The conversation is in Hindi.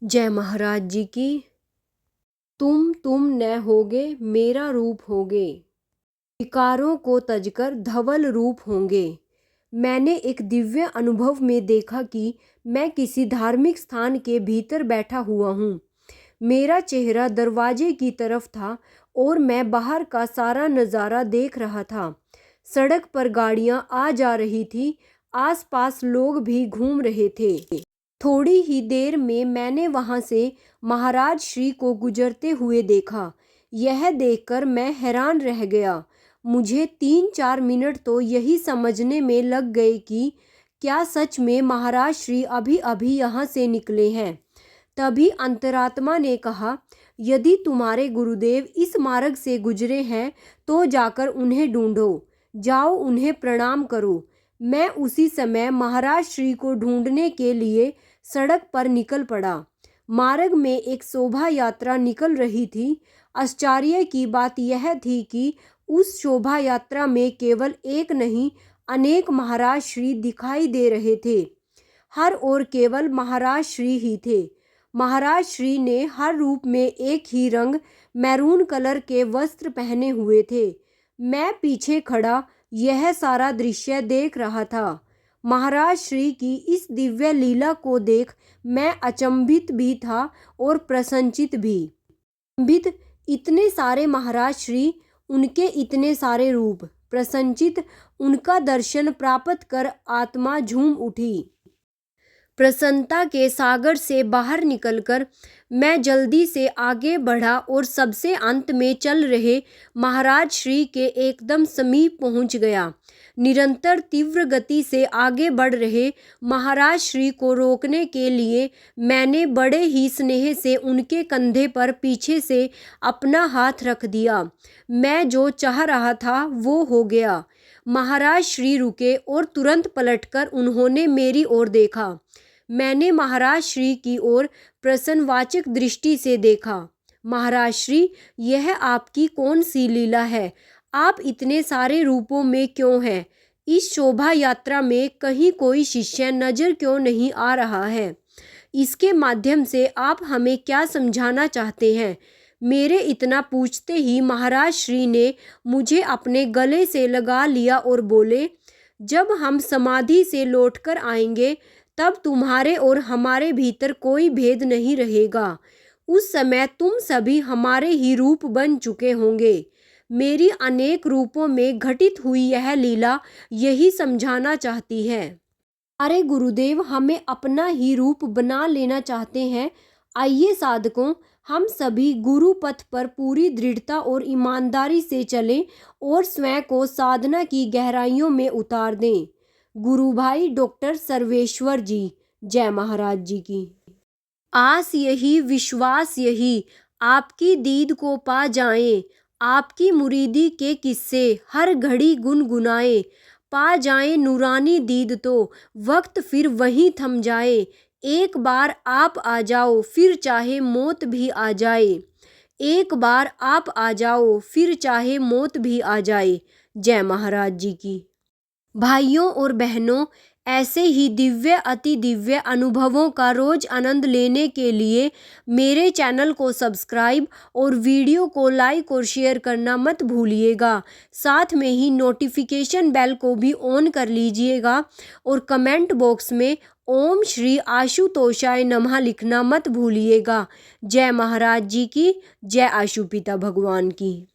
जय महाराज जी की। तुम न होगे मेरा रूप होगे, विकारों को तजकर धवल रूप होंगे। मैंने एक दिव्य अनुभव में देखा कि मैं किसी धार्मिक स्थान के भीतर बैठा हुआ हूँ। मेरा चेहरा दरवाजे की तरफ था और मैं बाहर का सारा नज़ारा देख रहा था। सड़क पर गाड़ियाँ आ जा रही थी, आसपास लोग भी घूम रहे थे। थोड़ी ही देर में मैंने वहां से महाराज श्री को गुजरते हुए देखा। यह देखकर मैं हैरान रह गया। मुझे 3-4 मिनट तो यही समझने में लग गए कि क्या सच में महाराज श्री अभी अभी यहाँ से निकले हैं। तभी अंतरात्मा ने कहा, यदि तुम्हारे गुरुदेव इस मार्ग से गुजरे हैं तो जाकर उन्हें ढूंढो, जाओ उन्हें प्रणाम करो। मैं उसी समय महाराज श्री को ढूंढने के लिए सड़क पर निकल पड़ा। मार्ग में एक शोभा यात्रा निकल रही थी। आश्चर्य की बात यह थी कि उस शोभा यात्रा में केवल एक नहीं, अनेक महाराज श्री दिखाई दे रहे थे। हर ओर केवल महाराज श्री ही थे। महाराज श्री ने हर रूप में एक ही रंग मैरून कलर के वस्त्र पहने हुए थे। मैं पीछे खड़ा यह सारा दृश्य देख रहा था। महाराज श्री की इस दिव्य लीला को देख मैं अचंभित भी था और प्रसन्नचित भी। अचंभित, इतने सारे महाराज श्री, उनके इतने सारे रूप। प्रसन्नचित, उनका दर्शन प्राप्त कर आत्मा झूम उठी। प्रसन्नता के सागर से बाहर निकलकर मैं जल्दी से आगे बढ़ा और सबसे अंत में चल रहे महाराज श्री के एकदम समीप पहुंच गया। निरंतर तीव्र गति से आगे बढ़ रहे महाराज श्री को रोकने के लिए मैंने बड़े ही स्नेह से उनके कंधे पर पीछे से अपना हाथ रख दिया। मैं जो चाह रहा था वो हो गया। महाराज श्री रुके और तुरंत पलटकर उन्होंने मेरी ओर देखा। मैंने महाराज श्री की ओर प्रसन्नवाचक दृष्टि से देखा। महाराज श्री, यह आपकी कौन सी लीला है? आप इतने सारे रूपों में क्यों हैं? इस शोभा यात्रा में कहीं कोई शिष्य नजर क्यों नहीं आ रहा है? इसके माध्यम से आप हमें क्या समझाना चाहते हैं? मेरे इतना पूछते ही महाराज श्री ने मुझे अपने गले से लगा लिया और बोले, जब हम समाधि से लौटकर आएंगे तब तुम्हारे और हमारे भीतर कोई भेद नहीं रहेगा। उस समय तुम सभी हमारे ही रूप बन चुके होंगे। मेरी अनेक रूपों में घटित हुई यह लीला यही समझाना चाहती है। अरे गुरुदेव, हमें अपना ही रूप बना लेना चाहते हैं। आइए साधकों, हम सभी गुरु पथ पर पूरी दृढ़ता और ईमानदारी से चलें और स्वयं को साधना की गहराइयों में उतार दें। गुरु भाई डॉक्टर सर्वेश्वर जी। जय महाराज जी की। आस यही, विश्वास यही, आपकी दीद को पा जाएं। आपकी मुरीदी के किस्से हर घड़ी गुनगुनाए। पा जाएं नूरानी दीद तो वक्त फिर वहीं थम जाए। एक बार आप आ जाओ फिर चाहे मौत भी आ जाए। एक बार आप आ जाओ फिर चाहे मौत भी आ जाए। जय महाराज जी की। भाइयों और बहनों, ऐसे ही दिव्य अति दिव्य अनुभवों का रोज आनंद लेने के लिए मेरे चैनल को सब्सक्राइब और वीडियो को लाइक और शेयर करना मत भूलिएगा। साथ में ही नोटिफिकेशन बेल को भी ऑन कर लीजिएगा और कमेंट बॉक्स में ओम श्री आशुतोषाय नमः लिखना मत भूलिएगा। जय महाराज जी की। जय आशुपिता भगवान की।